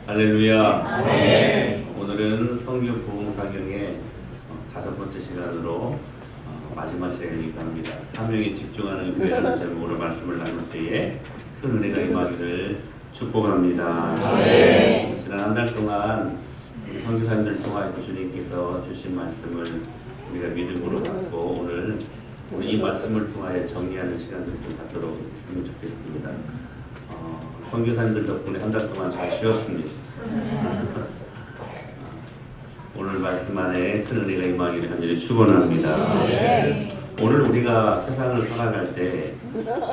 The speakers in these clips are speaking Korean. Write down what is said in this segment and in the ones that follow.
할렐루야. 오늘은 성경 부흥사경의 5번째 시간으로 마지막 시간이기도 합니다. 사명에 집중하는 교회라는 제목으로 말씀을 나눌 때에 큰 은혜가 임하기를 축복합니다. 지난 한 달 동안 우리 선교사님들 통하여 주님께서 주신 말씀을 우리가 믿음으로 받고 오늘 이 말씀을 통하여 정리하는 시간들을 좀 갖도록 했으면 좋겠습니다. 선교사님들 덕분에 한 달 동안 잘 쉬었습니다. 오늘 말씀 안에 큰 은혜가 임하기를 간절히 축원합니다. 오늘 우리가 세상을 살아갈 때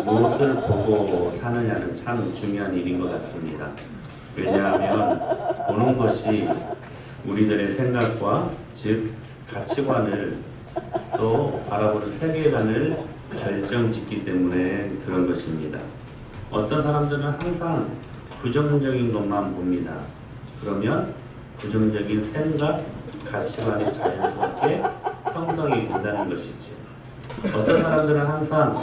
무엇을 보고 사느냐는 참 중요한 일인 것 같습니다. 왜냐하면 보는 것이 우리들의 생각과 즉 가치관을 또 바라보는 세계관을 결정짓기 때문에 그런 것입니다. 어떤 사람들은 항상 부정적인 것만 봅니다. 그러면 부정적인 생각, 가치관이 자연스럽게 형성이 된다는 것이죠. 어떤 사람들은 항상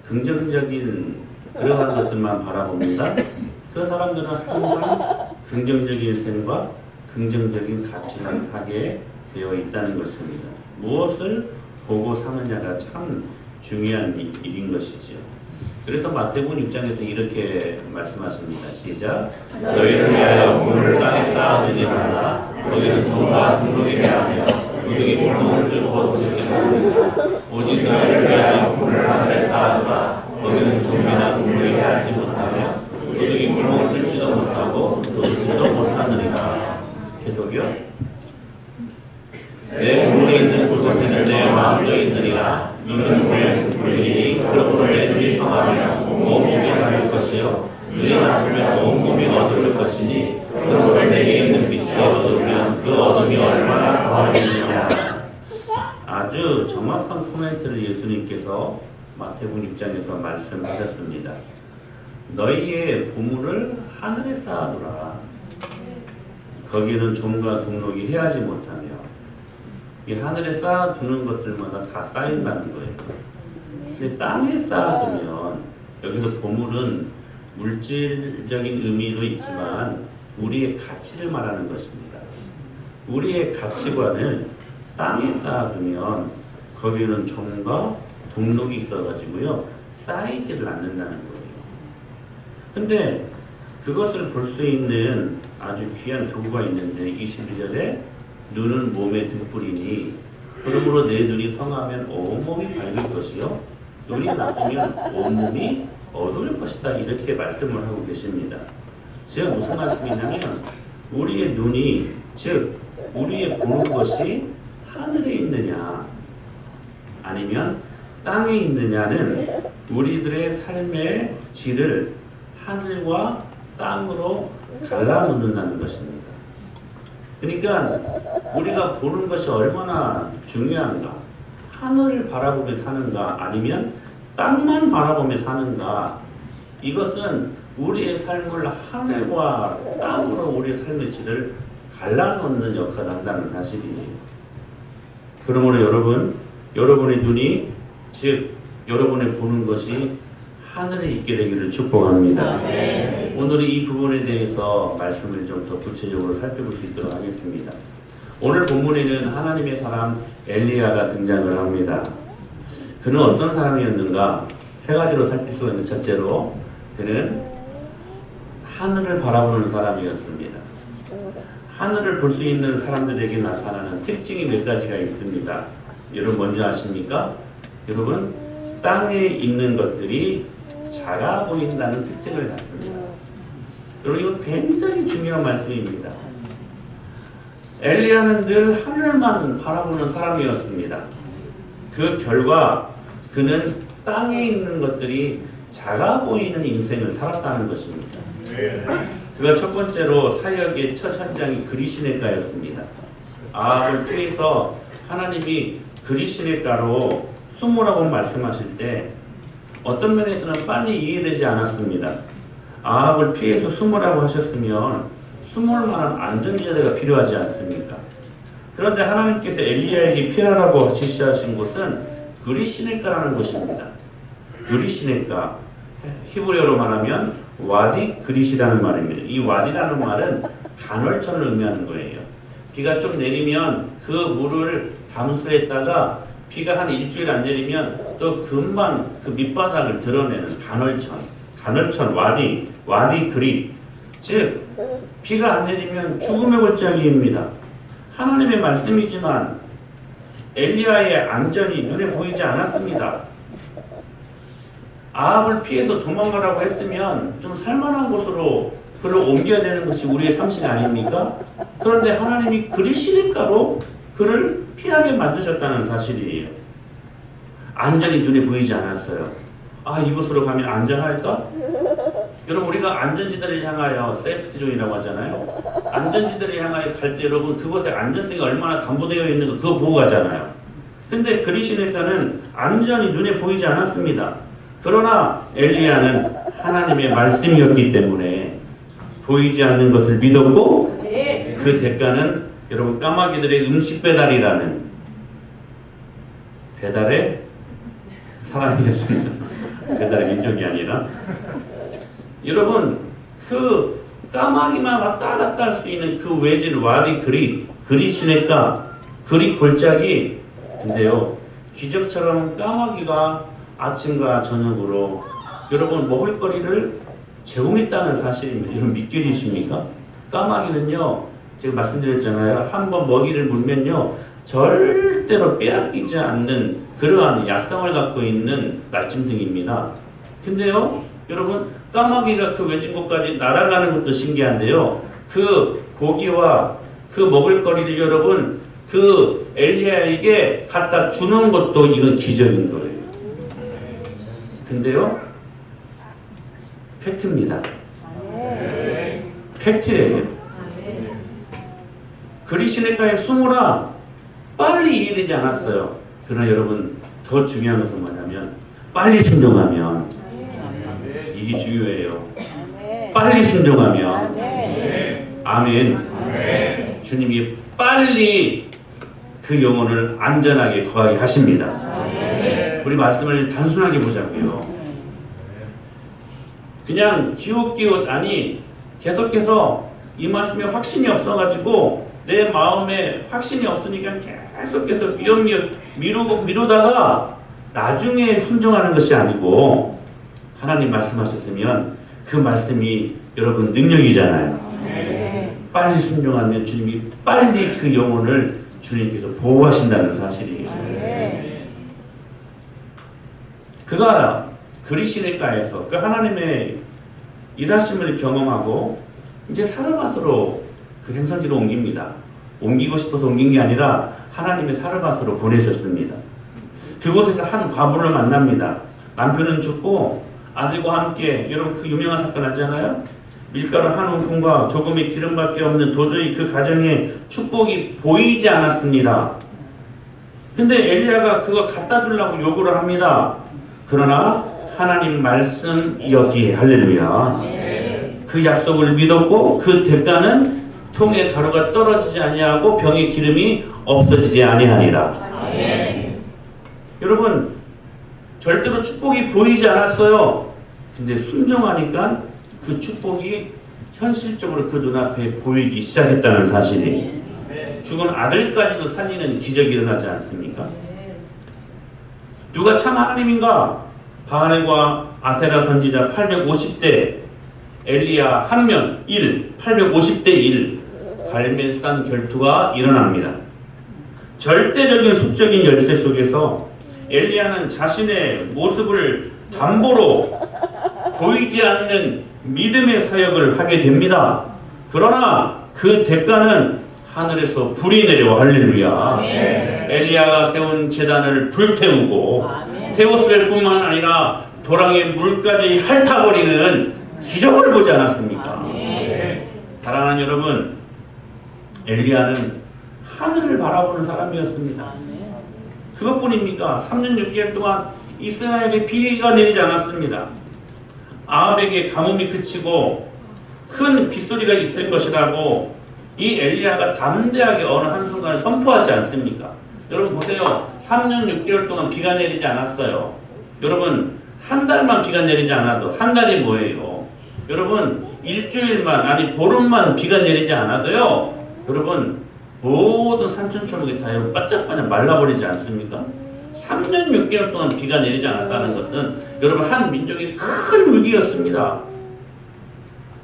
긍정적인 그러한 것들만 바라봅니다. 그 사람들은 항상 긍정적인 생각, 긍정적인 가치관을 하게 되어 있다는 것입니다. 무엇을 보고 사느냐가 참 중요한 일인 것이죠. 그래서 마태복음 6장에서 이렇게 말씀하십니다. 시작. 너희를 위하여 우물을 땅에 쌓아두지 말라. 거기는 종과 등록이 하며 그들이 물동을 뚫고 도둑이 나느니라. 오직 너희를 위하여 우물을 하늘에 쌓아두라. 거기는 종이나 동물이 하지 못하며 그들이 물동을 뚫지도 못하고 도둑질도 못하느니라. 계속요. 내 물에 있는 곳에는 내 마음도 있느니라. 너는 물에 물리니 그러므로 내 눈이 성하며 온 몸이 밝을 것이요 눈이 나쁘면 온 몸이 어두울 것이니 그러므로 내게 있는 빛이 어두우면 그 어둠이 얼마나 더하겠느냐. 아주 정확한 코멘트를 예수님께서 마태복음 6장에서 말씀하셨습니다. 너희의 보물을 하늘에 쌓아두라. 거기는 종과 동록이 해하지 못하며 이 하늘에 쌓아두는 것들마다 다 쌓인다는 거예요. 근데 땅에 쌓아두면 여기서 보물은 물질적인 의미도 있지만 우리의 가치를 말하는 것입니다. 우리의 가치관을 땅에 쌓아두면 거기는 종과 동록이 있어가지고요 쌓이지를 않는다는 거예요. 근데 그것을 볼 수 있는 아주 귀한 도구가 있는데 22절에 눈은 몸의 등불이니 그러므로 내 눈이 성하면 온몸이 밝을 것이요 눈이 나쁘면 온몸이 어두울 것이다. 이렇게 말씀을 하고 계십니다. 제가 무슨 말씀이냐면 우리의 눈이 즉 우리의 보는 것이 하늘에 있느냐 아니면 땅에 있느냐는 우리들의 삶의 질을 하늘과 땅으로 갈라놓는다는 것입니다. 그러니까 우리가 보는 것이 얼마나 중요한가, 하늘을 바라보며 사는가 아니면 땅만 바라보며 사는가, 이것은 우리의 삶을 하늘과 땅으로 우리의 삶의 질을 갈라놓는 역할을 한다는 사실이에요. 그러므로 여러분의 눈이 즉 여러분의 보는 것이 하늘에 있게 되기를 축복합니다. 오늘 이 부분에 대해서 말씀을 좀 더 구체적으로 살펴볼 수 있도록 하겠습니다. 오늘 본문에는 하나님의 사람 엘리야가 등장을 합니다. 그는 어떤 사람이었는가? 세 가지로 살필 수가 있는 첫째로 그는 하늘을 바라보는 사람이었습니다. 하늘을 볼 수 있는 사람들에게 나타나는 특징이 몇 가지가 있습니다. 여러분 뭔지 아십니까? 여러분 땅에 있는 것들이 작아 보인다는 특징을 갖습니다. 여러분 이거 굉장히 중요한 말씀입니다. 엘리야는 늘 하늘만 바라보는 사람이었습니다. 그 결과 그는 땅에 있는 것들이 작아 보이는 인생을 살았다는 것입니다. 그가 첫 번째로 사역의 첫 현장이 그리시네가였습니다. 아합을 피해서 하나님이 그리시네가로 숨으라고 말씀하실 때 어떤 면에서는 빨리 이해되지 않았습니다. 아합을 피해서 숨으라고 하셨으면 숨을 만한 안전지대가 필요하지 않습니까? 그런데 하나님께서 엘리야에게 피하라고 지시하신 곳은 그리시네가라는 곳입니다. 그리시네가 히브리어로 말하면 와디 그릿이라는 말입니다. 이 와디라는 말은 간헐천을 의미하는 거예요. 비가 좀 내리면 그 물을 담수했다가 비가 한 일주일 안 내리면 또 금방 그 밑바닥을 드러내는 간헐천 와디 그리. 즉 비가 안 내리면 죽음의 골짜기입니다. 하나님의 말씀이지만 엘리야의 안전이 눈에 보이지 않았습니다. 아합을 피해서 도망가라고 했으면 좀 살만한 곳으로 그를 옮겨야 되는 것이 우리의 상식 아닙니까? 그런데 하나님이 그리시니까로 그를 피하게 만드셨다는 사실이에요. 안전이 눈에 보이지 않았어요. 아, 이곳으로 가면 안전할까? 여러분, 우리가 안전지대를 향하여 세이프티존이라고 하잖아요. 안전지대를 향하여 갈 때 여러분 그곳의 안전성이 얼마나 담보되어 있는가 그거 보고 가잖아요. 근데 그리시니까는 안전이 눈에 보이지 않았습니다. 그러나 엘리야는 하나님의 말씀이었기 때문에 보이지 않는 것을 믿었고 그 대가는 여러분 까마귀들의 음식 배달이라는 배달의 사람이었습니다. 배달의 민족이 아니라 여러분 그 까마귀만 왔다 갔다 할 수 있는 그 외진 와디 그리시네가 그리 골짜기 근데요 기적처럼 까마귀가 아침과 저녁으로 여러분 먹을거리를 제공했다는 사실입니다. 여러분 믿겨지십니까? 까마귀는요 제가 말씀드렸잖아요. 한번 먹이를 물면요 절대로 빼앗기지 않는 그러한 야성을 갖고 있는 날짐승입니다. 근데요 여러분 까마귀가 그 외진 곳까지 날아가는 것도 신기한데요 그 고기와 그 먹을거리를 여러분 그 엘리야에게 갖다 주는 것도 이건 기적인 거예요. 근데요 팩트입니다. 팩트예요. 그리시네가에 숨으라 빨리 이해되지 않았어요. 그러나 여러분 더 중요한 것은 뭐냐면 빨리 순종하면 이게 중요해요. 빨리 순종하면 아멘. 주님이 빨리 그 영혼을 안전하게 거하게 하십니다. 우리 말씀을 단순하게 보자고요. 그냥 기웃기웃 아니 계속해서 이 말씀에 확신이 없어가지고 내 마음에 확신이 없으니까 계속해서 미루다가 나중에 순종하는 것이 아니고 하나님 말씀하셨으면 그 말씀이 여러분 능력이잖아요. 빨리 순종하면 주님이 빨리 그 영혼을 주님께서 보호하신다는 사실이에요. 그가 그리시네가에서 그 하나님의 일하심을 경험하고 이제 사르밧으로 그 행선지로 옮깁니다. 옮기고 싶어서 옮긴 게 아니라 하나님의 사르밧으로 보내셨습니다. 그곳에서 한 과부를 만납니다. 남편은 죽고 아들과 함께 여러분 그 유명한 사건 알잖아요. 밀가루 한 움큼과 조금의 기름밖에 없는 도저히 그 가정에 축복이 보이지 않았습니다. 근데 엘리야가 그거 갖다 주려고 요구를 합니다. 그러나 하나님 말씀 여기에 할렐루야. 그 약속을 믿었고 그 대가는 통에 가루가 떨어지지 아니하고 병에 기름이 없어지지 아니하니라. 여러분 절대로 축복이 보이지 않았어요. 근데 순종하니까 그 축복이 현실적으로 그 눈앞에 보이기 시작했다는 사실이 죽은 아들까지도 살리는 기적이 일어나지 않습니까? 누가 참 하나님인가? 바알과 아세라 선지자 850대 엘리야 한 명 850대 1 갈멜산 결투가 일어납니다. 절대적인 수적인 열쇠 속에서 엘리야는 자신의 모습을 담보로 보이지 않는 믿음의 사역을 하게 됩니다. 그러나 그 대가는 하늘에서 불이 내려와 할렐루야. 엘리야가 세운 제단을 불태우고 태웠을 뿐만 아니라 도랑의 물까지 핥아버리는 기적을 보지 않았습니까? 사랑하는 여러분, 엘리야는 하늘을 바라보는 사람이었습니다. 그것뿐입니까? 3년 6개월 동안 이스라엘에 비가 내리지 않았습니다. 아합에게 가뭄이 그치고 큰 빗소리가 있을 것이라고 이 엘리야가 담대하게 어느 한순간에 선포하지 않습니까? 여러분 보세요. 3년 6개월 동안 비가 내리지 않았어요. 여러분 한 달만 비가 내리지 않아도 한 달이 뭐예요? 여러분 일주일만 아니 보름만 비가 내리지 않아도요 여러분 모든 산천초목이 다 바짝바짝 말라버리지 않습니까? 3년 6개월 동안 비가 내리지 않았다는 것은 여러분 한 민족이 큰 위기였습니다.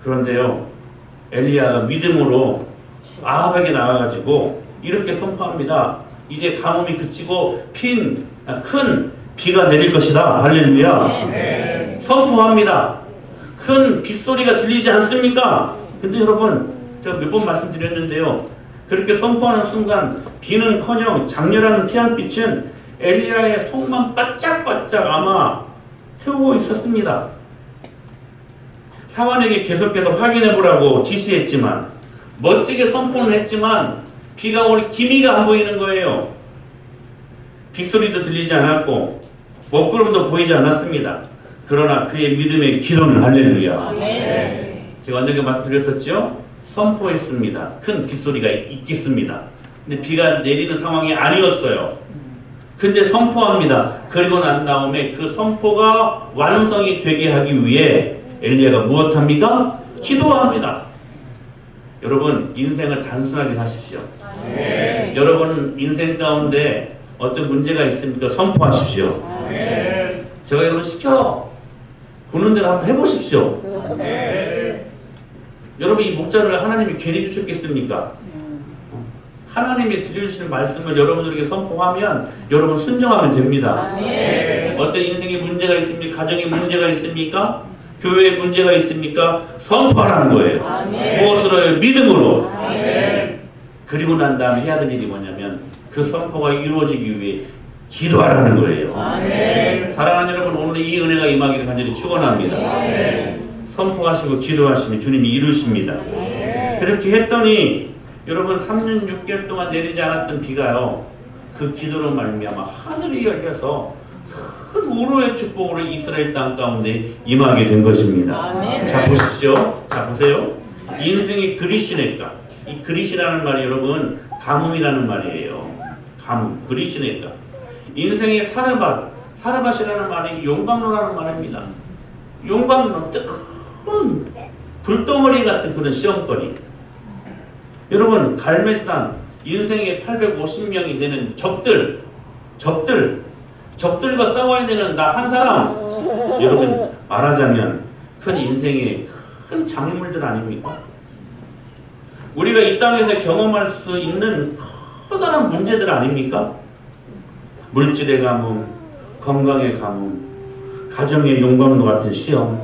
그런데요 엘리야가 믿음으로 아합에게 나가가지고 이렇게 선포합니다. 이제 가뭄이 그치고 큰 비가 내릴 것이다. 할렐루야. 선포합니다. 큰 빗소리가 들리지 않습니까? 근데 여러분 제가 몇 번 말씀드렸는데요 그렇게 선포하는 순간 비는커녕 장렬한 태양빛은 엘리야의 속만 바짝바짝 아마 태우고 있었습니다. 사환에게 계속해서 확인해 보라고 지시했지만 멋지게 선포는 했지만 비가 올 기미가 안 보이는 거예요. 빗소리도 들리지 않았고 먹구름도 보이지 않았습니다. 그러나 그의 믿음의 기도는 할렐루야. 제가 언젠가 말씀드렸었죠? 선포했습니다. 큰 빗소리가 있겠습니다. 근데 비가 내리는 상황이 아니었어요. 근데 선포합니다. 그리고 난 다음에 그 선포가 완성이 되게 하기 위해 엘리야가 무엇합니까? 기도합니다. 여러분 인생을 단순하게 사십시오. 여러분 인생 가운데 어떤 문제가 있습니까? 선포하십시오. 제가 여러분 시켜 보는 대로 한번 해보십시오. 여러분 이 목자를 하나님이 괜히 주셨겠습니까? 하나님이 들려주시는 말씀을 여러분들에게 선포하면 여러분 순종하면 됩니다. 어떤 인생에 문제가 있습니까? 가정에 문제가 있습니까? 교회에 문제가 있습니까? 선포하라는 거예요. 무엇으로요? 믿음으로. 그리고 난 다음에 해야 될 일이 뭐냐면 그 선포가 이루어지기 위해 기도하라는 거예요. 사랑하는 여러분 오늘 이 은혜가 임하기를 간절히 축원합니다. 선포하시고 기도하시면 주님이 이루십니다. 그렇게 했더니 여러분 3년 6개월 동안 내리지 않았던 비가요 그 기도로 말미암아 하늘이 열려서 큰 우로의 축복으로 이스라엘 땅 가운데 임하게 된 것입니다. 자 보십시오. 자 보세요. 인생의 그리시네가 이 그리시라는 말이 여러분 가뭄이라는 말이에요. 가뭄 그리시네가 인생의 사르밧이라는 말이 용광로라는 말입니다. 용광로 뜨거운 불덩어리 같은 그런 시험거리. 여러분 갈매산 인생의 850명이 되는 적들과 싸워야 되는 나 한 사람. 여러분 말하자면 큰 인생의 큰 장애물들 아닙니까? 우리가 이 땅에서 경험할 수 있는 커다란 문제들 아닙니까? 물질의 가뭄, 건강의 가뭄, 가정의 용광로 같은 시험,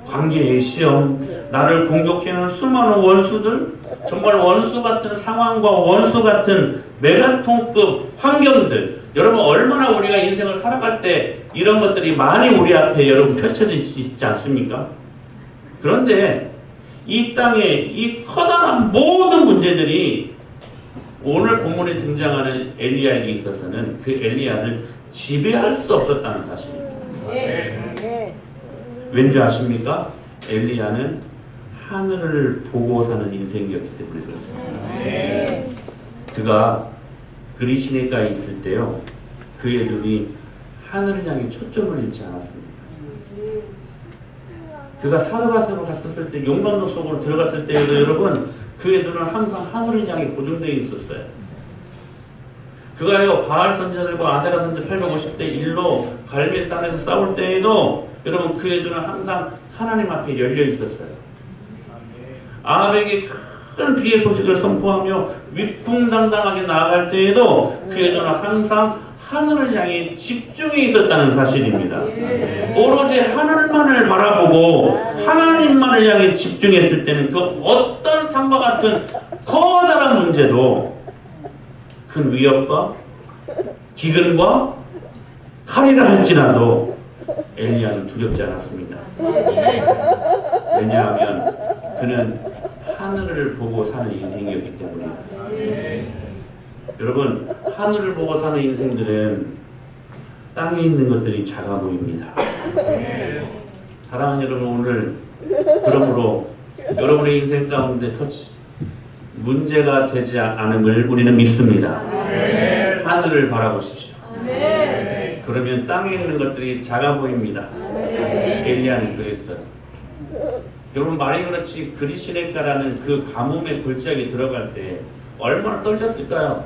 관계의 시험, 나를 공격해하는 수많은 원수들, 정말 원수 같은 상황과 원수 같은 메가톤급 환경들. 여러분 얼마나 우리가 인생을 살아갈 때 이런 것들이 많이 우리 앞에 여러분 펼쳐져 있지 않습니까? 그런데 이 땅에 이 커다란 모든 문제들이 오늘 본문에 등장하는 엘리야에게 있어서는 그 엘리야를 지배할 수 없었다는 사실입니다. 왠지 아십니까? 엘리야는 하늘을 보고 사는 인생이었기 때문에 그렇습니다. 그가 그리시네가에 있을 때요 그의 눈이 하늘을 향해 초점을 잃지 않았습니다. 그가 사르밧으로 갔었을 때 용광로 속으로 들어갔을 때에도 여러분 그의 눈은 항상 하늘을 향해 고정되어 있었어요. 그가요 바알 선지자들과 아세라 선지자 850대 1로 갈멜산에서 싸울 때에도 여러분 그의 눈은 항상 하나님 앞에 열려 있었어요. 아합에게 큰 비의 소식을 선포하며 위풍당당하게 나아갈 때에도 그의 눈은 항상 하늘을 향해 집중해 있었다는 사실입니다. 오로지 하늘만을 바라보고 하나님만을 향해 집중했을 때는 그 어떤 산과 같은 커다란 문제도 큰 위협과 기근과 칼이라 할지라도 엘리야는 두렵지 않았습니다. 왜냐하면 그는 하늘을 보고 사는 인생이었기 때문입니다. 여러분 하늘을 보고 사는 인생들은 땅에 있는 것들이 작아 보입니다. 사랑하는 여러분 오늘 그러므로 여러분의 인생 가운데 문제가 되지 않음을 우리는 믿습니다. 하늘을 바라보십시오. 그러면 땅에 있는 것들이 작아 보입니다. 엘리야는 그랬어요. 여러분 말이 그렇지 그리시네가라는 그 가뭄의 골짜기 들어갈 때 얼마나 떨렸을까요?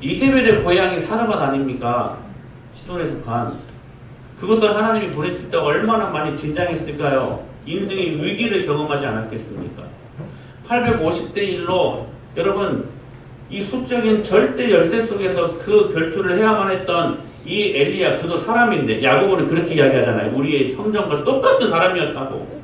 이세벨의 고향이 사르밧 아닙니까? 시돈에 속한 그것을 하나님이 보내실 때 얼마나 많이 긴장했을까요? 인생의 위기를 경험하지 않았겠습니까? 850대 1로 여러분 이 숙적인 절대 열세 속에서 그 결투를 해야만 했던 이 엘리야 그도 사람인데 야고보는 그렇게 이야기하잖아요. 우리의 성전과 똑같은 사람이었다고.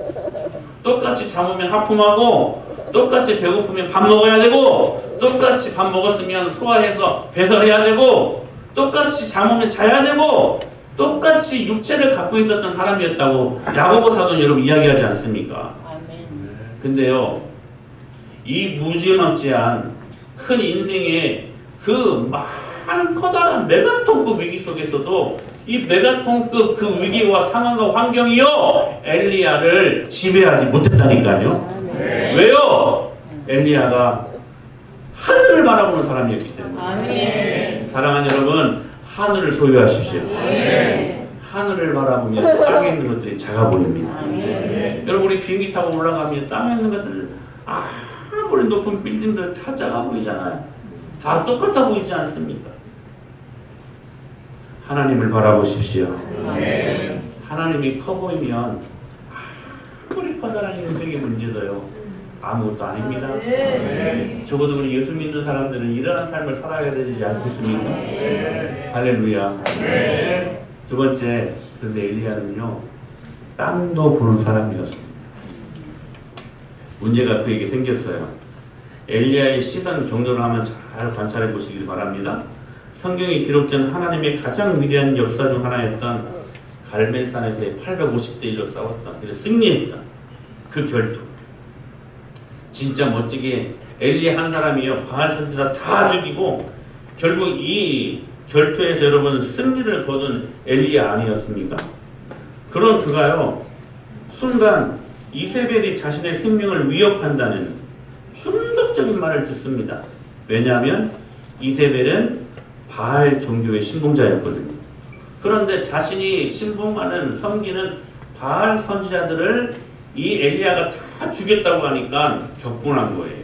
똑같이 잠오면 하품하고 똑같이 배고프면 밥 먹어야 되고 똑같이 밥 먹었으면 소화해서 배설해야 되고 똑같이 잠오면 자야 되고 똑같이 육체를 갖고 있었던 사람이었다고 야고보 사도는 여러분 이야기하지 않습니까? 근데요 이 무지막지한 큰 인생의 그 많은 커다란 메가톤급 위기 속에서도 이 메가톤급 그 위기와 상황과 환경이요 엘리야를 지배하지 못했다니까요. 왜요? 엘리야가 하늘을 바라보는 사람이었기 때문에. 사랑하는 여러분, 하늘을 소유하십시오. 하늘을 바라보면 땅에 있는 것들이 작아 보입니다. 여러분 우리 비행기 타고 올라가면 땅에 있는 것들 아무리 높은 빌딩들 다 작아 보이잖아요. 다 똑같아 보이지 않습니까? 하나님을 바라보십시오. 하나님이 커 보이면 아무리 커다란 인생의 문제도요 아무것도 아닙니다. 적어도 우리 예수 믿는 사람들은 이러한 삶을 살아야 되지 않겠습니까? 할렐루야. 두 번째, 그런데 엘리야는요 땅도 보는 사람이었습니다. 문제가 그에게 생겼어요. 엘리야의 시선 경로를 한번 잘 관찰해 보시길 바랍니다. 성경에 기록된 하나님의 가장 위대한 역사 중 하나였던 갈멜산에서의 850대 1로 싸웠던, 그래서 승리했던 그 결투. 진짜 멋지게 엘리야 한 사람이요 바알 선지자 다 죽이고 결국 이 결투에서 여러분 승리를 거둔 엘리야 아니었습니까? 그런 그가요 순간 이세벨이 자신의 생명을 위협한다는 충격적인 말을 듣습니다. 왜냐하면 이세벨은 바알 종교의 신봉자였거든요. 그런데 자신이 신봉하는 섬기는 바알 선지자들을 이 엘리야가 다 죽였다고 하니까 격분한 거예요.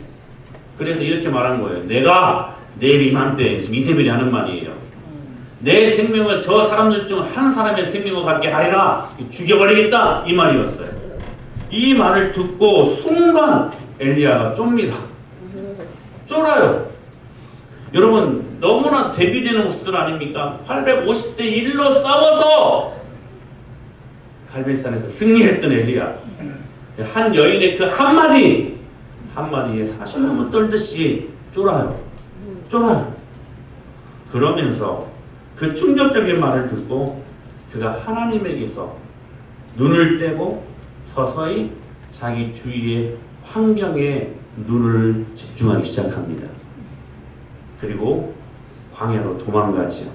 그래서 이렇게 말한 거예요. 내가 내일 이맘때, 지금 이세벨이 하는 말이에요. 내 생명을 저 사람들 중 한 사람의 생명을 갖게 하리라. 죽여버리겠다. 이 말이었어요. 이 말을 듣고 순간 엘리야가 좁니다. 쫄아요. 여러분 너무나 대비되는 모습들 아닙니까? 850대 1로 싸워서 갈멜산에서 승리했던 엘리야. 한 여인의 그 한마디에 40년 떨듯이 쫄아요. 그러면서 그 충격적인 말을 듣고 그가 하나님에게서 눈을 떼고 서서히 자기 주위의 환경에 눈을 집중하기 시작합니다. 그리고 광야로 도망가죠.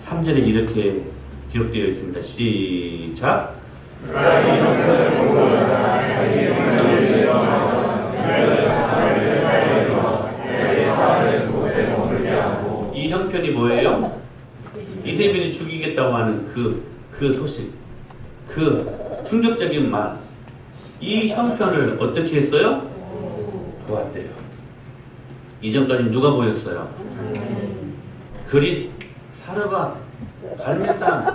3절에 이렇게 기록되어 있습니다. 시작. 이 형편이 뭐예요? 이세벨이 죽이겠다고 하는 그 소식, 그 충격적인 말, 이 형편을 어떻게 했어요? 보았대요. 이전까지 누가 보였어요? 그릿, 사르밧, 갈멜산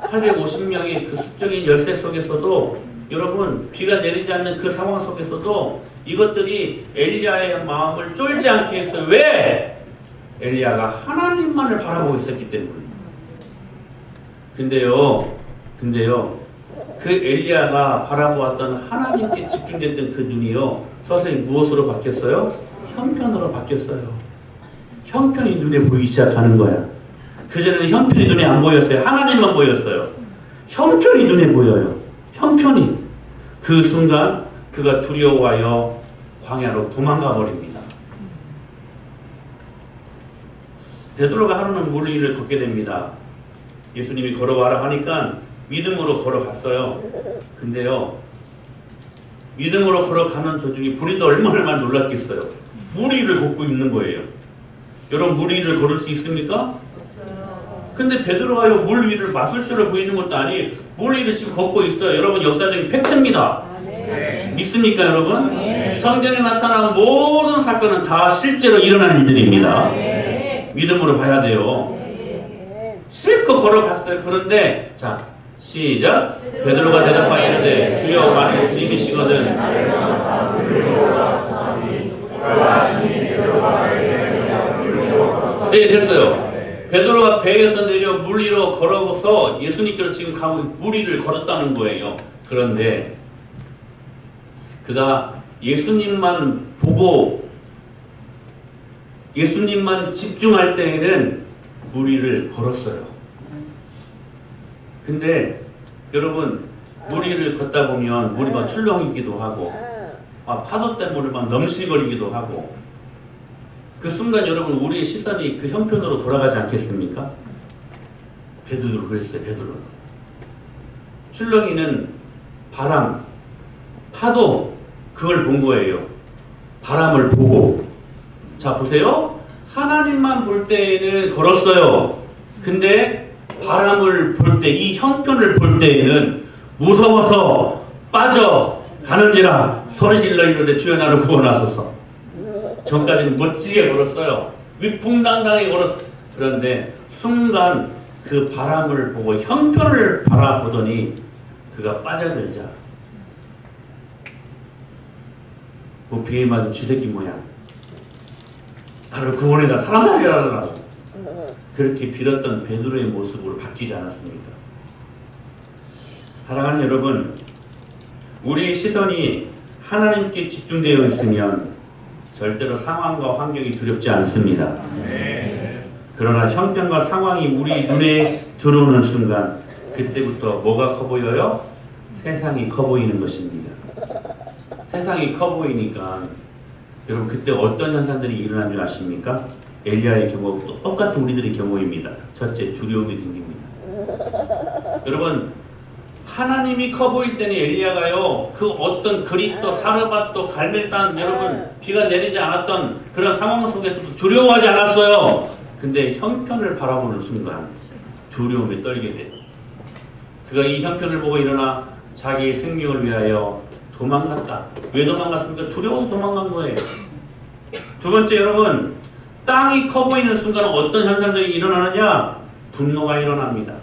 850명의 그 숙적인 열세 속에서도 여러분 비가 내리지 않는 그 상황 속에서도 이것들이 엘리야의 마음을 쫄지 않게 했어요. 왜? 엘리야가 하나님만을 바라보고 있었기 때문에. 근데요 그 엘리야가 바라보았던 하나님께 집중됐던 그 눈이요 서서히 무엇으로 바뀌었어요? 형편으로 바뀌었어요. 형편이 눈에 보이기 시작하는 거야. 그전에는 형편이 눈에 안 보였어요. 하나님만 보였어요. 형편이 눈에 보여요. 형편이. 그 순간 그가 두려워하여 광야로 도망가 버립니다. 베드로가 하루는 물 위를 걷게 됩니다. 예수님이 걸어와라 하니까 믿음으로 걸어갔어요. 근데요 믿음으로 걸어가는 도중에 불이도 얼마나 놀랐겠어요. 물 위를 걷고 있는 거예요. 여러분 물 위를 걸을 수 있습니까? 근데 베드로가요 물 위를 마술쇼를 보이는 것도 아니 물 위를 지금 걷고 있어요. 여러분 역사적인 팩트입니다. 믿습니까 여러분? 성경에 나타난 모든 사건은 다 실제로 일어난 일들입니다. 믿음으로 봐야 돼요. 실컷 걸어갔어요. 그런데 자 시작. 베드로가 대답하여 이르되 주여 만일 주님이시거든. 네 됐어요. 베드로가 배에서 내려 물 위로 걸어서 예수님께로 지금 가고 물 위를 걸었다는 거예요. 그런데 그가 예수님만 보고 예수님만 집중할 때에는 물 위를 걸었어요. 근데 여러분 물 위를 걷다 보면 물이 막 출렁이기도 하고 파도 때문에 막 넘실거리기도 하고 그 순간 여러분 우리의 시선이 그 형편으로 돌아가지 않겠습니까? 베드로도 그랬어요. 베드로는 출렁이는 바람, 파도 그걸 본 거예요. 바람을 보고 자 보세요. 하나님만 볼 때에는 걸었어요. 근데 바람을 볼 때 이 형편을 볼 때에는 무서워서 빠져가는지라 소리질러 이르되 주여 나를 구원하소서. 전까지는 멋지게 걸었어요. 위풍당당하게 걸었어요. 그런데 순간 그 바람을 보고 형편을 바라보더니 그가 빠져들자 그 비에 맞은 쥐새끼 모양 나를 구원해라 사람들이라라 그렇게 빌었던 베드로의 모습으로 바뀌지 않았습니까? 사랑하는 여러분, 우리의 시선이 하나님께 집중되어 있으면 절대로 상황과 환경이 두렵지 않습니다. 그러나 형편과 상황이 우리 눈에 들어오는 순간 그때부터 뭐가 커 보여요? 세상이 커 보이는 것입니다. 세상이 커 보이니까 여러분 그때 어떤 현상들이 일어난 줄 아십니까? 엘리야의 경우 똑같은 우리들의 경우입니다. 첫째, 두려움이 생깁니다. 여러분 하나님이 커 보일 때는 엘리야가요 그 어떤 그리스도 사르밧도 갈멜산 여러분 비가 내리지 않았던 그런 상황 속에서도 두려워하지 않았어요. 근데 형편을 바라보는 순간 두려움에 떨게 돼요. 그가 이 형편을 보고 일어나 자기의 생명을 위하여 도망갔다. 왜 도망갔습니까? 두려워서 도망간 거예요. 두 번째 여러분 땅이 커 보이는 순간 어떤 현상들이 일어나느냐? 분노가 일어납니다.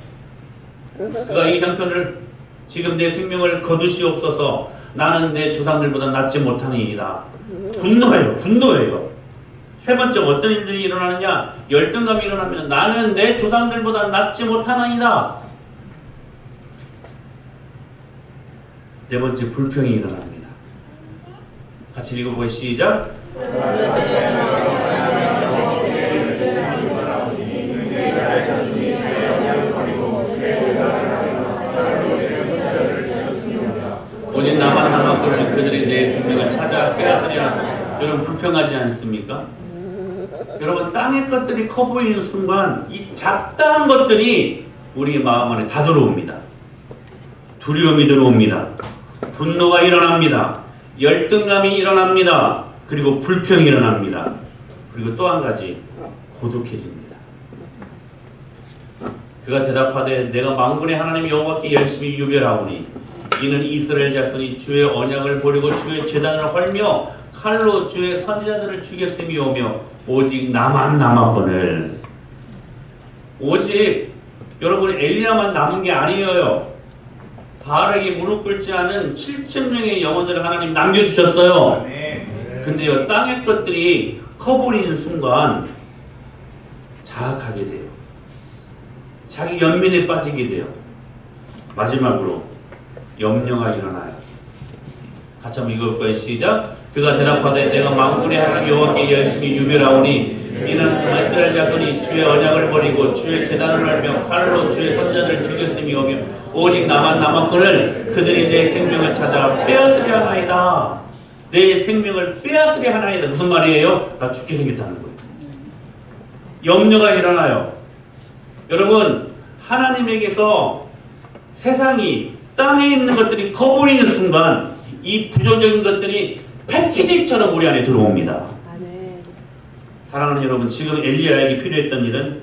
그가 이 형편을 지금 내 생명을 거두시옵소서 나는 내 조상들보다 낫지 못하니이다. 분노예요. 분노예요. 세 번째 어떤 일들이 일어나느냐? 열등감이 일어납니다. 나는 내 조상들보다 낫지 못하나이다. 네 번째 불평이 일어납니다. 같이 읽어보고 시작. 오직 나만 남았거든 그들이 내 생명을 찾아 빼앗으리라. 여러분 불평하지 않습니까? 여러분 땅의 것들이 커 보이는 순간 이 잡다한 것들이 우리 마음 안에 다 들어옵니다. 두려움이 들어옵니다. 분노가 일어납니다. 열등감이 일어납니다. 그리고 불평이 일어납니다. 그리고 또 한 가지 고독해집니다. 그가 대답하되 내가 만군의 하나님 여호와께 열심히 유별하오니 이는 이스라엘 자손이 주의 언약을 버리고 주의 제단을 헐며 칼로 주의 선지자들을 죽였음이오며 오직 나만 남았거늘. 오직 여러분 엘리야만 남은 게 아니에요. 바알에게 무릎 꿇지 않은 7,000명의 영혼들을 하나님 남겨주셨어요. 근데요 땅의 것들이 커버리는 순간 자학하게 돼요. 자기 연민에 빠지게 돼요. 마지막으로 염려가 일어나요. 같이 한번 읽을 거예요. 시작. 그가 대답하되 내가 만군의 하나님 여호와께 열심히 유별하오니 이는 이스라엘 자손이 주의 언약을 버리고 주의 제단을 알며 칼로 주의 선자들을 죽였음이오며 오직 나만 남았거늘 그들이 내 생명을 찾아 빼앗으려 하나이다. 내 생명을 빼앗으려 하나이다. 무슨 말이에요? 나 죽게 생겼다는 거예요. 염려가 일어나요. 여러분 하나님에게서 세상이 땅에 있는 것들이 커 보이는 순간 이 부정적인 것들이 패키지처럼 우리 안에 들어옵니다. 사랑하는 여러분 지금 엘리야에게 필요했던 일은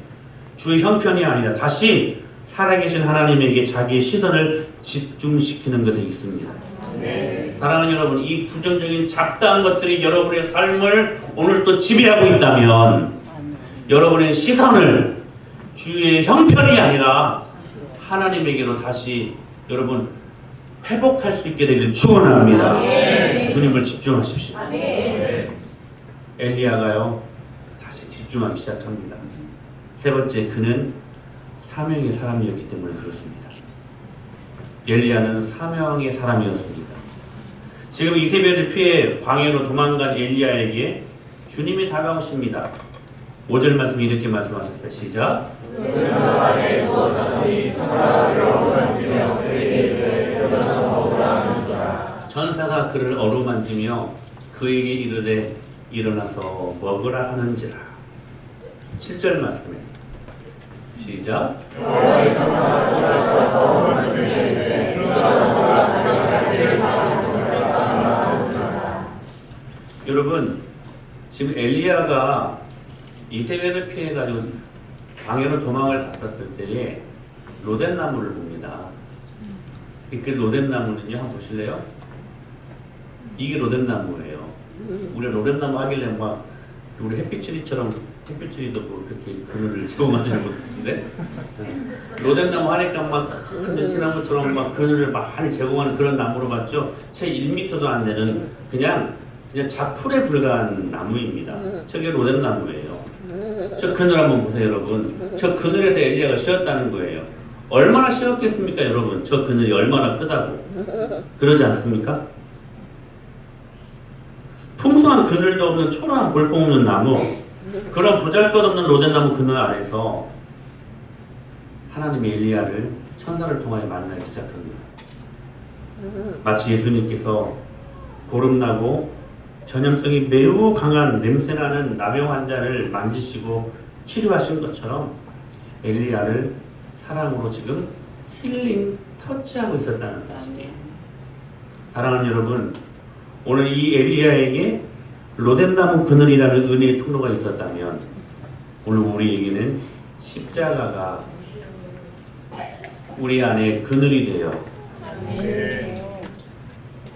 주의 형편이 아니라 다시 살아계신 하나님에게 자기의 시선을 집중시키는 것에 있습니다. 사랑하는 여러분, 이 부정적인 잡다한 것들이 여러분의 삶을 오늘 또 지배하고 있다면 여러분의 시선을 주의 형편이 아니라 하나님에게로 다시 여러분 회복할 수 있게 되기를 축원합니다. 주님을 집중하십시오. 엘리야가요 다시 집중하기 시작합니다. 세 번째, 그는 사명의 사람이었기 때문에 그렇습니다. 엘리야는 사명의 사람이었습니다. 지금 이세벨을 피해 광야로 도망간 엘리야에게 주님이 다가오십니다. 5절 말씀이 이렇게 말씀하셨어요. 시작. 천사가 그를 어루만지며 그에게 이르되 일어나서 먹으라 하는지라. 7절 말씀에 시작. 여러분, 지금 엘리야가 이세벨을 피해가지고 광야로 도망을 갔었을 때에 로뎀나무를 봅니다. 그 로뎀나무는요, 한번 보실래요? 이게 로뎀나무예요. 우리 로뎀나무 하길래 막 우리 햇빛처리처럼 햇빛처리도 뭐 그렇게 그늘을 제공하지 못했는데 로뎀나무 하니까 막 큰 느티나무처럼 막 그늘을 많이 제공하는 그런 나무로 봤죠. 채 1m도 안 되는 그냥 자풀에 불과한 나무입니다. 저게 로뎀나무예요. 저 그늘 한번 보세요, 여러분. 저 그늘에서 엘리야가 쉬었다는 거예요. 얼마나 쉬었겠습니까, 여러분? 저 그늘이 얼마나 크다고. 그러지 않습니까? 풍성한 그늘도 없는 초라한 볼품 없는 나무, 그런 보잘것없는 로뎀나무 그늘 아래서 하나님이 엘리야를 천사를 통하여 만나기 시작합니다. 마치 예수님께서 보름나고 전염성이 매우 강한 냄새나는 나병 환자를 만지시고 치료하신 것처럼 엘리야를 사랑으로 지금 힐링 터치하고 있었다는 사실이에요. 사랑하는 여러분, 오늘 이 엘리야에게 로뎀나무 그늘이라는 은혜의 통로가 있었다면 오늘 우리에게는 십자가가 우리 안에 그늘이 되어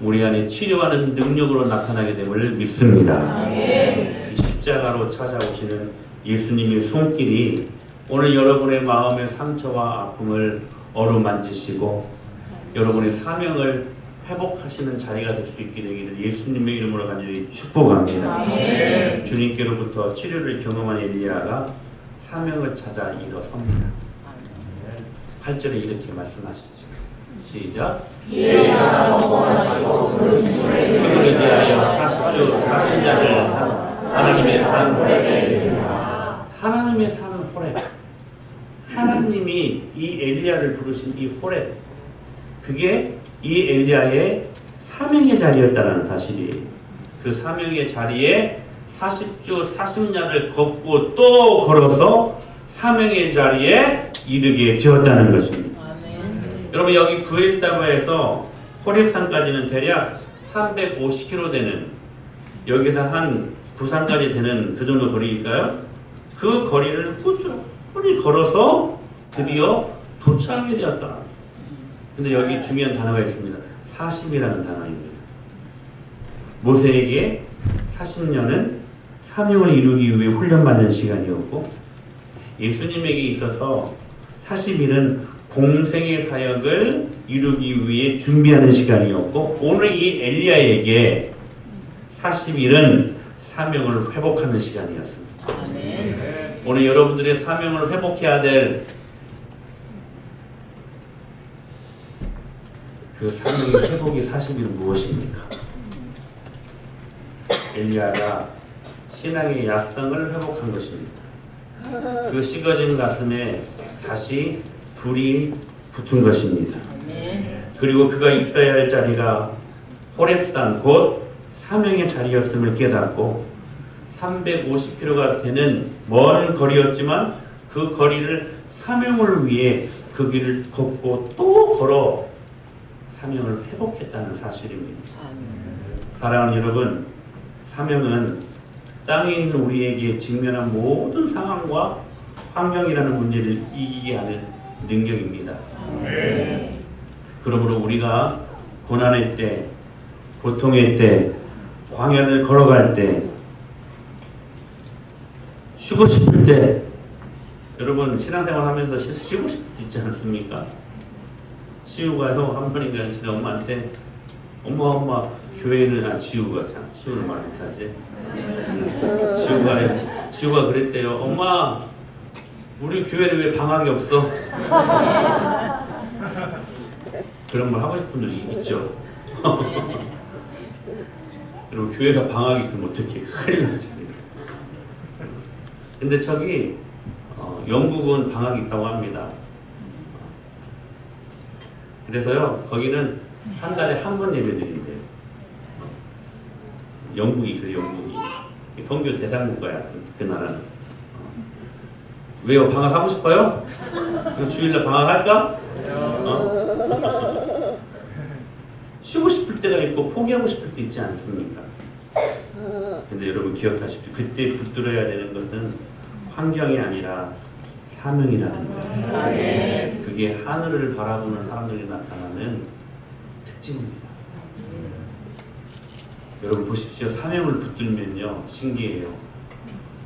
우리 안에 치료하는 능력으로 나타나게 됨을 믿습니다. 이 십자가로 찾아오시는 예수님의 손길이 오늘 여러분의 마음의 상처와 아픔을 어루만지시고 여러분의 사명을 회복하시는 자리가 될 수 있게 되기를 예수님의 이름으로 간절히 축복합니다. 주님께로부터 치료를 경험한 엘리야가 사명을 찾아 일어섭니다. 8절에 이렇게 말씀하시죠. 시작. 힘을 의지하여 40주 40년을 하나님의 산 호렙에 하나님의 산 호렙, 하나님이 이 엘리야를 부르신 이 호렙, 그게 이 엘리야의 사명의 자리였다는 사실이, 그 사명의 자리에 40주 40년을 걷고 또 걸어서 사명의 자리에 이르게 되었다는 것입니다. 여러분, 여기 부엘사바에서 호렙산까지는 대략 350km 되는, 여기서 한 부산까지 되는 그 정도 거리일까요? 그 거리를 꾸준히 걸어서 드디어 도착하게 되었다. 근데 여기 중요한 단어가 있습니다. 40이라는 단어입니다. 모세에게 40년은 사명을 이루기 위해 훈련받는 시간이었고, 예수님에게 있어서 40일은 공생의 사역을 이루기 위해 준비하는 시간이었고, 오늘 이 엘리야에게 40일은 사명을 회복하는 시간이었습니다. 오늘 여러분들의 사명을 회복해야 될 그 사명의 회복의 40일은 무엇입니까? 엘리야가 신앙의 야성을 회복한 것입니다. 그 식어진 가슴에 다시 불이 붙은 것입니다. 그리고 그가 있어야 할 자리가 호렙산 곧 사명의 자리였음을 깨닫고 350km가 되는 먼 거리였지만 그 거리를 사명을 위해 그 길을 걷고 또 걸어 사명을 회복했다는 사실입니다. 사랑하는 여러분, 사명은 땅에 있는 우리에게 직면한 모든 상황과 환경이라는 문제를 이기게 하는 능력입니다. 그러므로 우리가 고난의 때, 고통의 때, 광야를 걸어갈 때, 쉬고 싶을 때, 여러분 신앙생활 하면서 쉬고 싶지 않습니까? 시우가 형 한 번인가 제 엄마한테 엄마 교회는 시우가 참 시우는 말 못하지. 시우가 그랬대요. 엄마 우리 교회는 왜 방학이 없어? 그런 말 하고 싶은 적 있죠. 그리고 교회가 방학이 있으면 어떻게 큰일 나지. 근데 저기 영국은 방학이 있다고 합니다. 그래서요 거기는 한 달에 한 번 예배드린대요. 영국이 그래. 영국이 선교 대상국가야. 그 나라는. 왜요? 방학하고 싶어요? 주일날 방학할까? 쉬고 싶을 때가 있고 포기하고 싶을 때 있지 않습니까? 근데 여러분 기억하십시오. 그때 붙들어야 되는 것은 환경이 아니라 사명이라는 거예요. 그게 하늘을 바라보는 사람들이 나타나는 특징입니다. 여러분 보십시오. 사명을 붙들면요 신기해요.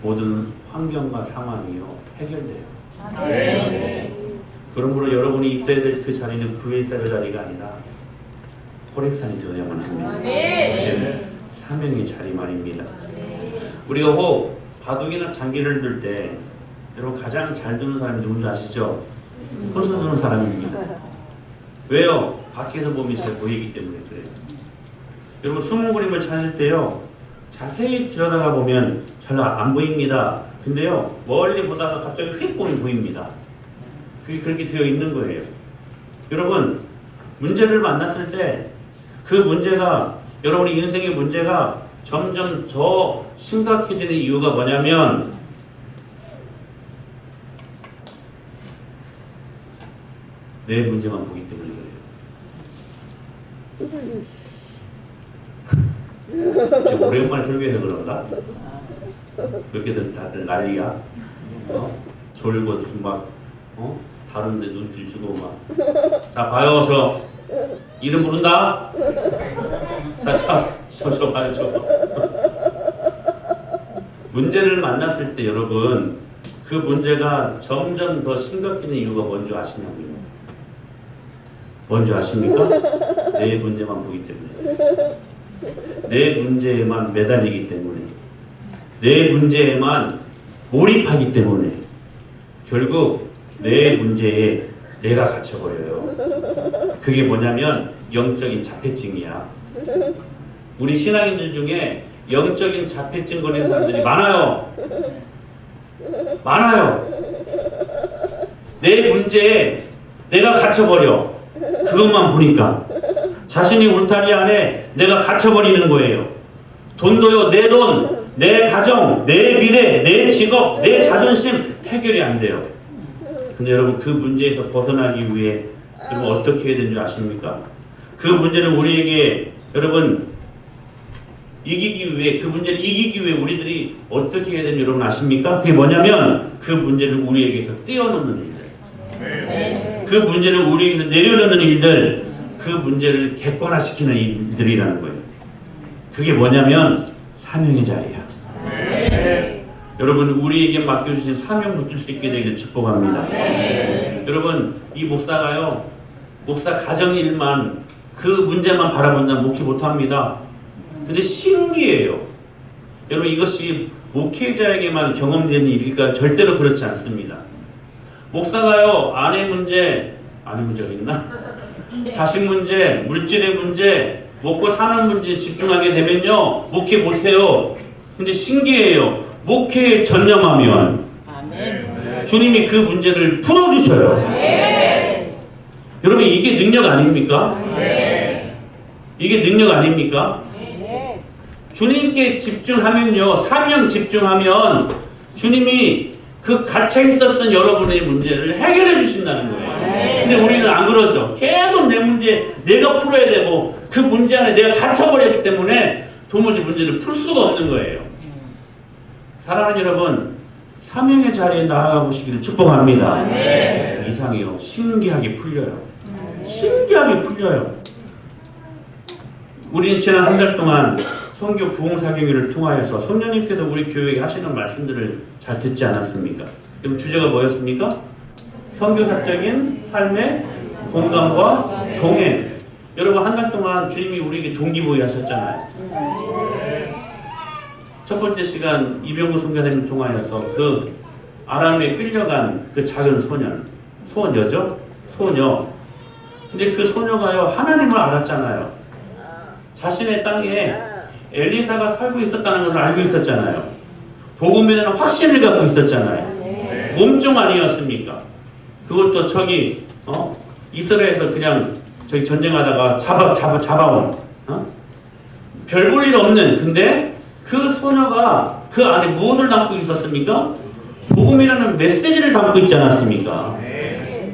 모든 환경과 상황이요 해결돼요. 그러므로 여러분이 있어야 될 그 자리는 부엘사의 자리가 아니라 호렙산이 되어야만 합니다. 즉 사명의 자리 말입니다. 우리가 혹 바둑이나 장기를 들 때 여러분 가장 잘 두는 사람이 누군지 아시죠? 손수 두는 사람입니다. 왜요? 밖에서 보면 잘 보이기 때문에 그래요. 여러분 숨은 그림을 찾을 때요 자세히 들여다가 보면 잘 안 보입니다. 근데요 멀리 보다가 갑자기 휙 보면 보입니다. 그게 그렇게 되어 있는 거예요. 여러분 문제를 만났을 때 그 문제가 여러분의 인생의 문제가 점점 더 심각해지는 이유가 뭐냐면 내 문제만 보기 때문에 그래요. 지금 오랜만에 설교해서 그런가? 그렇게들 다들 난리야. 졸고 막 다른데 눈길 주고 막. 자 봐요 저 이름 부른다. 자 저 봐요 저. 문제를 만났을 때 여러분 그 문제가 점점 더 심각해지는 이유가 뭔지 아시냐고요? 뭔지 아십니까? 내 문제만 보기 때문에. 내 문제에만 매달리기 때문에. 내 문제에만 몰입하기 때문에. 결국 내 문제에 내가 갇혀버려요. 그게 뭐냐면 영적인 자폐증이야. 우리 신앙인들 중에 영적인 자폐증 걸린 사람들이 많아요. 많아요. 내 문제에 내가 갇혀버려. 그것만 보니까 자신이 울타리 안에 내가 갇혀버리는 거예요. 돈도요 내 돈, 내 가정, 내 미래, 내 직업, 내 자존심 해결이 안 돼요. 근데 여러분 그 문제에서 벗어나기 위해 여러분 어떻게 해야 되는 줄 아십니까? 그 문제를 우리에게 여러분 이기기 위해 그 문제를 이기기 위해 우리들이 어떻게 해야 되는지 여러분 아십니까? 그게 뭐냐면 그 문제를 우리에게서 떼어놓는 일들, 그 문제를 우리에게서 내려놓는 일들, 그 문제를 객관화시키는 일들이라는 거예요. 그게 뭐냐면 사명의 자리야. 여러분 우리에게 맡겨주신 사명 붙일 수 있게 되기를 축복합니다. 여러분 이 목사가요 목사 가정 일만 그 문제만 바라본다면 목회 못합니다. 근데 신기해요. 여러분 이것이 목회자에게만 경험되는 일일까? 절대로 그렇지 않습니다. 목사가요 아내 문제가 있나? 자식 문제, 물질의 문제, 먹고 사는 문제에 집중하게 되면요 목회 못해요. 근데 신기해요. 목회에 전념하면 주님이 그 문제를 풀어주셔요. 여러분 이게 능력 아닙니까? 이게 능력 아닙니까? 주님께 집중하면요 사명 집중하면 주님이 그 갇혀 있었던 여러분의 문제를 해결해 주신다는 거예요. 근데 우리는 안 그러죠. 계속 내 문제 내가 풀어야 되고 그 문제 안에 내가 갇혀버렸기 때문에 도무지 문제를 풀 수가 없는 거예요. 사랑하는 여러분, 사명의 자리에 나아가 보시기를 축복합니다. 이상이요. 신기하게 풀려요. 신기하게 풀려요. 우리는 지난 한 달 동안 선교 부흥사경회를 통하여서 성령님께서 우리 교회에 하시는 말씀들을 잘 듣지 않았습니까? 그럼 주제가 뭐였습니까? 선교사적인 삶의 공감과 동행. 여러분, 한 달 동안 주님이 우리에게 동기부여 하셨잖아요. 첫 번째 시간 이병구 선교사님을 통하여서 그 아람에 끌려간 그 작은 소녀죠? 소녀. 근데 그 소녀가요, 하나님을 알았잖아요. 자신의 땅에 엘리사가 살고 있었다는 것을 알고 있었잖아요. 복음에 대한 확신을 갖고 있었잖아요. 몸종 아니었습니까? 그것도 이스라엘에서 그냥 전쟁하다가 잡아온, 별 볼 일 없는, 근데 그 소녀가 그 안에 무엇을 담고 있었습니까? 복음이라는 메시지를 담고 있지 않았습니까?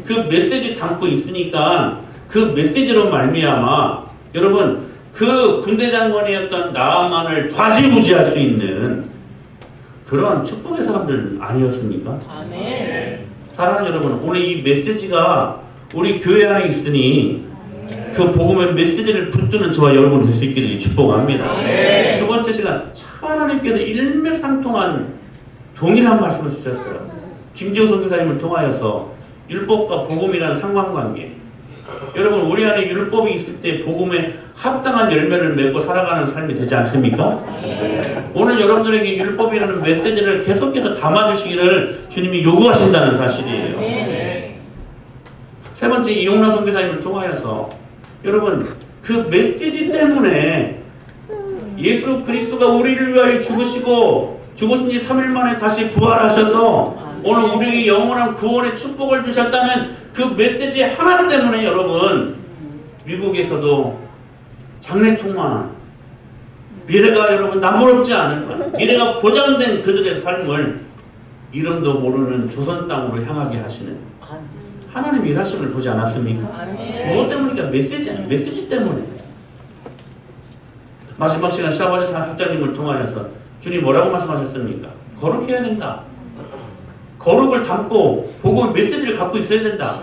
그 메시지 담고 있으니까 그 메시지로 말미암아 여러분, 그 군대 장관이었던 나아만을 좌지우지할 수 있는 그러한 축복의 사람들 아니었습니까? 사랑하는 여러분, 오늘 이 메시지가 우리 교회 안에 있으니 그 복음의 메시지를 붙드는 저와 여러분이 될 수 있기를 축복합니다. 두 번째 시간, 하나님께서 일맥상통한 동일한 말씀을 주셨어요. 김지호 선교사님을 통하여서 율법과 복음이라는 상관관계. 여러분, 우리 안에 율법이 있을 때 복음에 합당한 열매를 맺고 살아가는 삶이 되지 않습니까? 오늘 여러분들에게 율법이라는 메시지를 계속해서 담아주시기를 주님이 요구하신다는 사실이에요. 세 번째, 이용란 선교사님을 통하여서 여러분, 그 메시지 때문에 예수 그리스도가 우리를 위하여 죽으신 지 3일 만에 다시 부활하셔서 오늘 우리에게 영원한 구원의 축복을 주셨다는 그 메시지 하나 때문에 여러분, 미국에서도 장래충만 미래가 여러분 남부럽지 않은 미래가 보장된 그들의 삶을 이름도 모르는 조선 땅으로 향하게 하시는 하나님 일하심을 보지 않았습니까? 무엇 때문입니까? 메시지 때문에. 마지막 시간 샤바지 학장님을 통하여서 주님 뭐라고 말씀하셨습니까? 거룩해야 된다. 거룩을 담고 복음 메시지를 갖고 있어야 된다.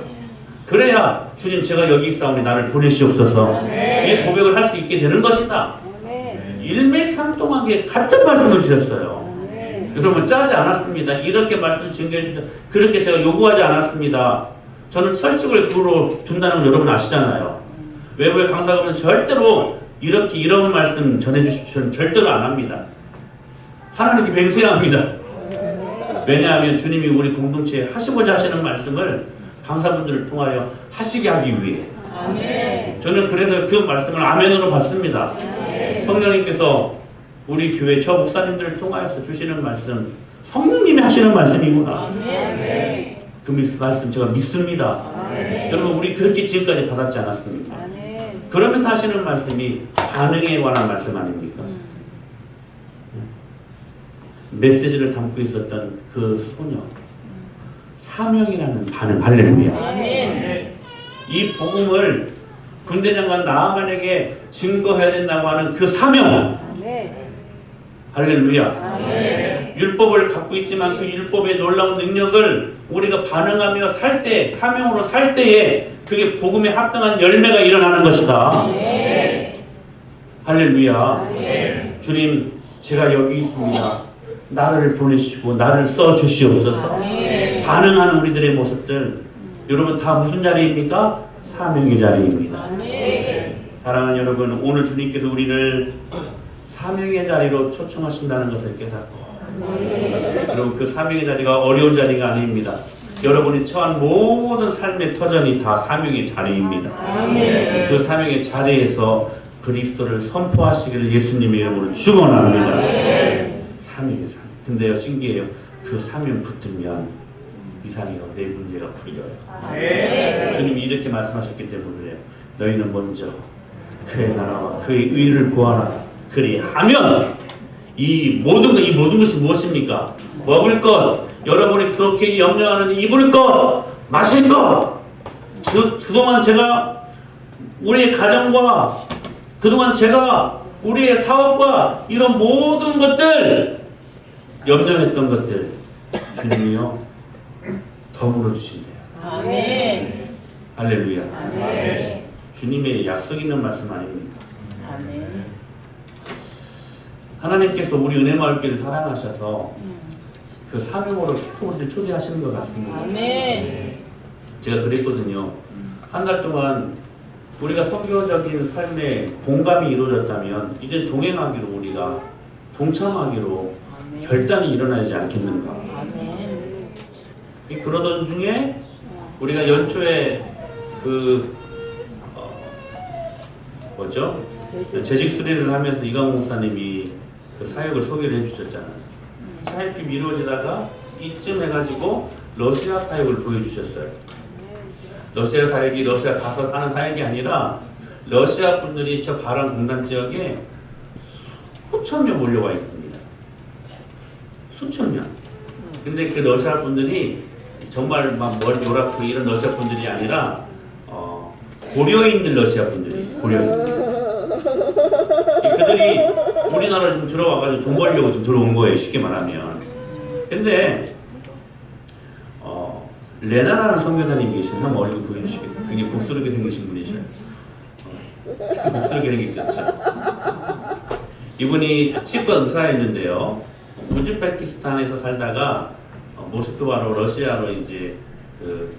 그래야 주님, 제가 여기 있사오니 나를 보내시옵소서. 이 고백을 할 수 있게 되는 것이다. 일맥상통하게 같은 말씀을 주셨어요. 여러분, 짜지 않았습니다. 이렇게 말씀 증거해 주셔서 그렇게 제가 요구하지 않았습니다. 저는 철칙을 그로 둔다는 걸 여러분 아시잖아요. 외부의 강사가 절대로 이런 말씀 전해주십시오. 절대로 안 합니다. 하나님께 맹세합니다. 왜냐하면 주님이 우리 공동체에 하시고자 하시는 말씀을 강사분들을 통하여 하시게 하기 위해. 저는 그래서 그 말씀을 아멘으로 받습니다. 성령님께서 우리 교회 저 목사님들을 통하여서 주시는 말씀, 성령님이 하시는 말씀이구나. 그 말씀 제가 믿습니다. 여러분, 우리 그렇게 지금까지 받았지 않았습니까? 그러면서 하시는 말씀이 반응에 관한 말씀 아닙니까? 메시지를 담고 있었던 그 소녀, 사명이라는 반응. 할렐루야. 이 복음을 군대 장관 나아만에게 증거해야 된다고 하는 그 사명. 할렐루야. 율법을 갖고 있지만 그 율법의 놀라운 능력을 우리가 반응하며 살 때, 사명으로 살 때에 그게 복음에 합당한 열매가 일어나는 것이다. 할렐루야. 주님, 제가 여기 있습니다. 나를 보내시고 나를 써주시옵소서. 반응하는 우리들의 모습들, 여러분 다 무슨 자리입니까? 사명의 자리입니다. 사랑하는 여러분, 오늘 주님께서 우리를 사명의 자리로 초청하신다는 것을 깨닫고, 여러분, 그 사명의 자리가 어려운 자리가 아닙니다. 여러분이 처한 모든 삶의 터전이 다 사명의 자리입니다. 그 사명의 자리에서 그리스도를 선포하시기를 예수님의 이름으로 축원합니다. 사명의 자리. 근데요, 신기해요. 그 사명 붙으면 이상해요. 내 문제가 풀려요. 주님이 이렇게 말씀하셨기 때문에 너희는 먼저 그의 나라와 그의 의를 구하라. 그리하면 이 모든 것이 무엇입니까? 먹을 것, 여러분이 그렇게 염려하는 입을 것, 마실 것. 그동안 제가 우리의 가정과 그동안 제가 우리의 사업과 이런 모든 것들, 염려했던 것들 주님이요 더불어 주신대요. 아멘. 할렐루야. 아멘. 주님의 약속 있는 말씀 아닙니까? 아멘. 하나님께서 우리 은혜마을교회를 사랑하셔서 그 사명으로 우리를 초대하시는 것 같습니다. 아멘. 제가 그랬거든요. 한 달 동안 우리가 선교적인 삶에 공감이 이루어졌다면 이제 동행하기로 우리가 동참하기로 아멘. 결단이 일어나지 않겠는가. 아멘. 그러던 중에 우리가 연초에 그 뭐죠? 재직 수련을 하면서 이광호 목사님이 그 사역을 소개를 해주셨잖아요. 사역이 미루어지다가 이쯤 해가지고 러시아 사역을 보여주셨어요. 러시아 사역이 러시아 가서 하는 사역이 아니라 러시아 분들이 저 바람 공단 지역에 수천 명 몰려와 있습니다. 수천 명. 근데 그 러시아 분들이 정말 막 머리 요랗고 이런 러시아 분들이 아니라 고려인들 러시아 분들이 고려인. 그들이 우리나라 좀 들어와가지고 돈 벌려고 좀 들어온 거예요. 쉽게 말하면. 근데 레나라는 선교사님이 계시면 한번 얼굴 보여주시겠어요? 굉장히 복스럽게 생기신 분이셔요. 복스럽게 생기셨죠. 이분이 치과 의사였는데요. 우즈베키스탄에서 살다가 모스크바로 러시아로 이제 그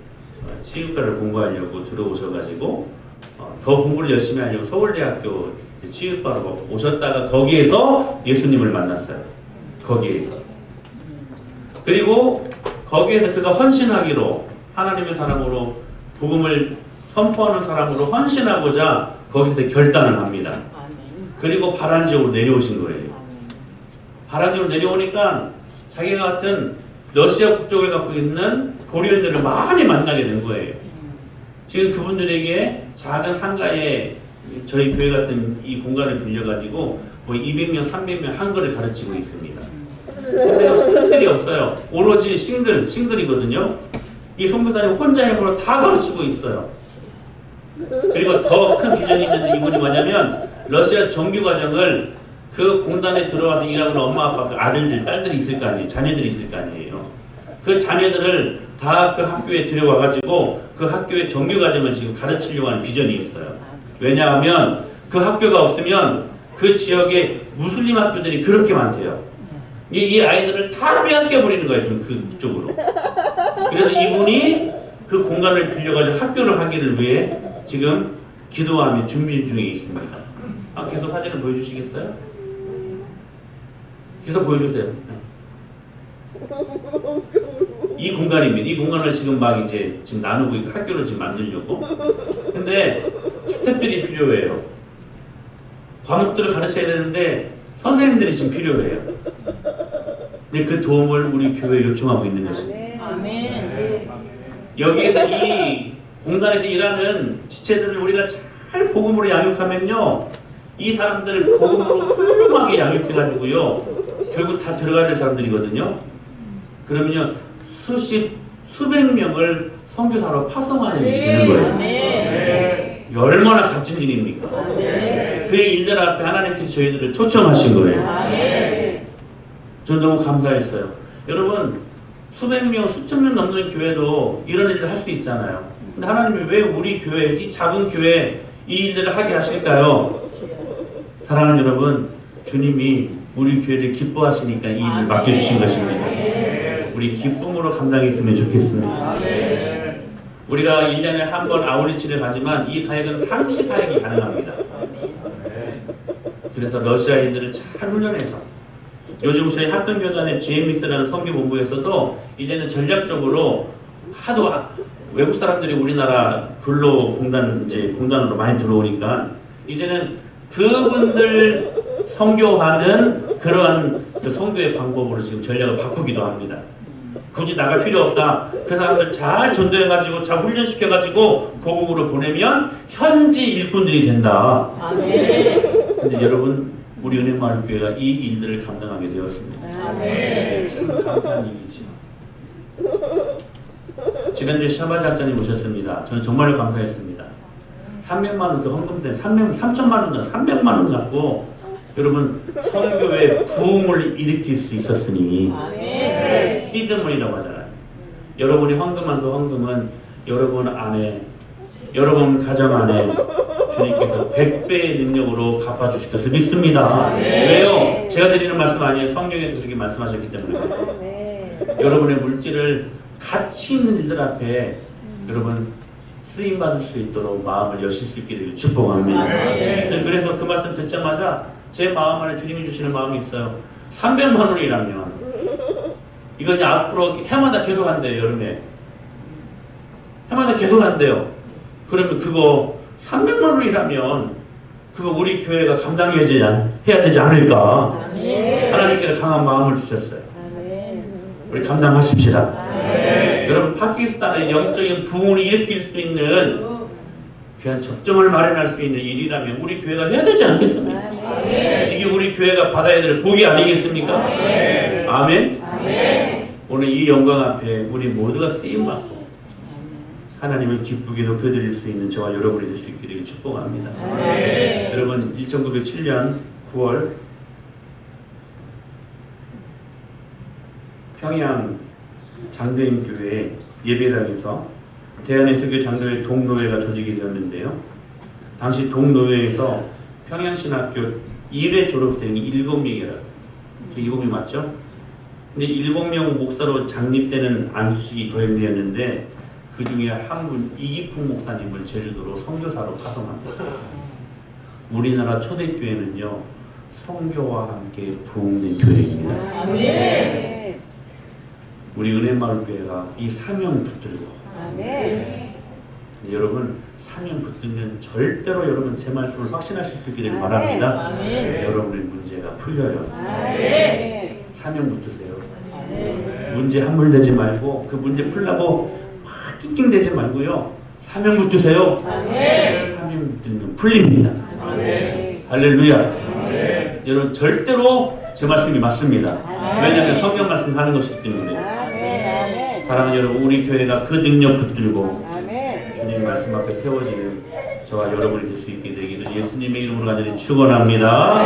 치육과를 공부하려고 들어오셔가지고 더 공부를 열심히 하려고 서울대학교 치육과로 오셨다가 거기에서 예수님을 만났어요. 거기에서. 그리고 거기에서 그가 헌신하기로 하나님의 사람으로 복음을 선포하는 사람으로 헌신하고자 거기서 결단을 합니다. 그리고 바란 지역으로 내려오신 거예요. 바란 지역으로 내려오니까 자기가 같은 러시아 국적을 갖고 있는 고려인들을 많이 만나게 된 거예요. 지금 그분들에게 작은 상가에 저희 교회 같은 이 공간을 빌려가지고 뭐 200명, 300명 한글을 가르치고 있습니다. 근데 스태프들이 없어요. 오로지 싱글이거든요. 이 선교사님 혼자 힘으로 다 가르치고 있어요. 그리고 더 큰 비전이 있는데 이분이 뭐냐면 러시아 정규과정을 그 공단에 들어와서 일하는 엄마 아빠 그 아들들 딸들이 있을 거 아니에요. 자녀들이 있을 거 아니에요. 그 자녀들을 다 그 학교에 들여와가지고 그 학교의 정규과정을 지금 가르치려고 하는 비전이 있어요. 왜냐하면 그 학교가 없으면 그 지역에 무슬림 학교들이 그렇게 많대요. 이 아이들을 다 빼앗겨버리는 거예요. 좀 그쪽으로. 그래서 이분이 그 공간을 빌려가지고 학교를 하기를 위해 지금 기도하며 준비 중에 있습니다. 계속 사진을 보여주시겠어요? 계속 보여주세요. 이 공간입니다. 이 공간을 지금 막 이제 지금 나누고 있고 학교를 지금 만들려고. 근데 스태프들이 필요해요. 과목들을 가르쳐야 되는데 선생님들이 지금 필요해요. 근데 그 도움을 우리 교회에 요청하고 있는 것입니다. 아멘. 여기에서 이 공단에서 일하는 지체들을 우리가 잘 복음으로 양육하면요, 이 사람들을 복음으로 훌륭하게 양육해가지고요, 결국 다 들어가야 될 사람들이거든요. 그러면요, 수백 명을 선교사로 파송하는 일이 되는 거예요. 아멘. 얼마나 값진 일입니까? 아멘. 그 일들 앞에 하나님께서 저희들을 초청하신 거예요. 아멘. 저는 너무 감사했어요. 여러분, 수백 명, 수천 명 넘는 교회도 이런 일을 할 수 있잖아요. 근데 하나님이 왜 우리 교회, 이 작은 교회 이 일들을 하게 하실까요? 사랑하는 여러분, 주님이 우리 교회를 기뻐하시니까 이 일을 맡겨주신 것입니다. 우리 기쁨으로 감당했으면 좋겠습니다. 우리가 1년에 한 번 아울리치를 가지만 이 사역은 상시 사역이 가능합니다. 그래서 러시아인들을 잘 훈련해서 요즘 저희 합동교단의 GMX라는 선교본부에서도 이제는 전략적으로 하도 외국 사람들이 우리나라 근로공단으로 많이 들어오니까 이제는 그분들 선교하는 그러한 그 선교의 방법으로 지금 전략을 바꾸기도 합니다. 굳이 나갈 필요 없다. 그 사람들 잘 전도해가지고 잘 훈련시켜가지고 고국으로 보내면 현지 일꾼들이 된다. 아멘. 근데 여러분, 우리 은혜마을교회가 이 일들을 감당하게 되었습니다. 아멘. 참 감사한 일이죠. 지난주에 샤바 작자님 오셨습니다. 저는 정말로 감사했습니다. 300만 원 그 헌금된 3천만 원, 300만 원 갖고 여러분 선교회 부흥을 일으킬 수 있었으니 아멘. 시드문이라고 하잖아요. 여러분이 헌금한도 헌금은 여러분 안에, 여러분 가정 안에 주님께서 100배의 능력으로 갚아주실 것을 믿습니다. 왜요? 제가 드리는 말씀 아니에요. 성경에서 그렇게 말씀하셨기 때문에. 여러분의 물질을 가치 있는 일들 앞에 여러분 쓰임받을 수 있도록 마음을 여실 수 있게 되길 축복합니다. 그래서 그 말씀 듣자마자 제 마음 안에 주님이 주시는 마음이 있어요. 300만 원이라면 이거 이제 앞으로 해마다 계속 한대요. 여름에 해마다 계속 한대요. 그러면 그거 300만 원이라면 그거 우리 교회가 감당해야 되지 않을까. 하나님께서 강한 마음을 주셨어요. 우리 감당하십시다. 여러분 파키스탄의 영적인 부흥을 일으킬 수 있는 귀한 접점을 마련할 수 있는 일이라면 우리 교회가 해야 되지 않겠습니까? 이게 우리 교회가 받아야 될 복이 아니겠습니까? 아멘. 오늘 이 영광 앞에 우리 모두가 쓰임받고 하나님을 기쁘게 높여드릴 수 있는 저와 여러분이 될 수 있게 되길 축복합니다. 여러분 1907년 9월 평양 장대인 교회 예배당에서 대한예수교 장로회 동노회가 조직이 되었는데요. 당시 동노회에서 평양신학교 1회 졸업생이 7명이라 7명 맞죠? 근데 7명 목사로 장립되는 안수식이 도입되었는데 그 중에 한 분 이기풍 목사님을 제주도로 선교사로 파송합니다. 우리나라 초대교회는요 선교와 함께 부흥된 교회입니다. 우리 은혜마을교회가 이 사명 붙들고 여러분 사명 붙들면 절대로 여러분 제 말씀을 확신하실 수 있게 되길 바랍니다. 여러분의 문제가 풀려요. 사명 붙으세요. 문제 함몰되지 말고 그 문제 풀라고 막 낑낑대지 말고요. 사명 붙으세요. 사명 붙들면 풀립니다. 할렐루야. 여러분 절대로 제 말씀이 맞습니다. 왜냐하면 성경 말씀 하는 것이기 때문에. 사랑하는 여러분, 우리 교회가 그 능력 붙들고 주님 말씀 앞에 세워지는 저와 여러분이 될 수 있게 되기를 예수님의 이름으로 간절히 축원합니다.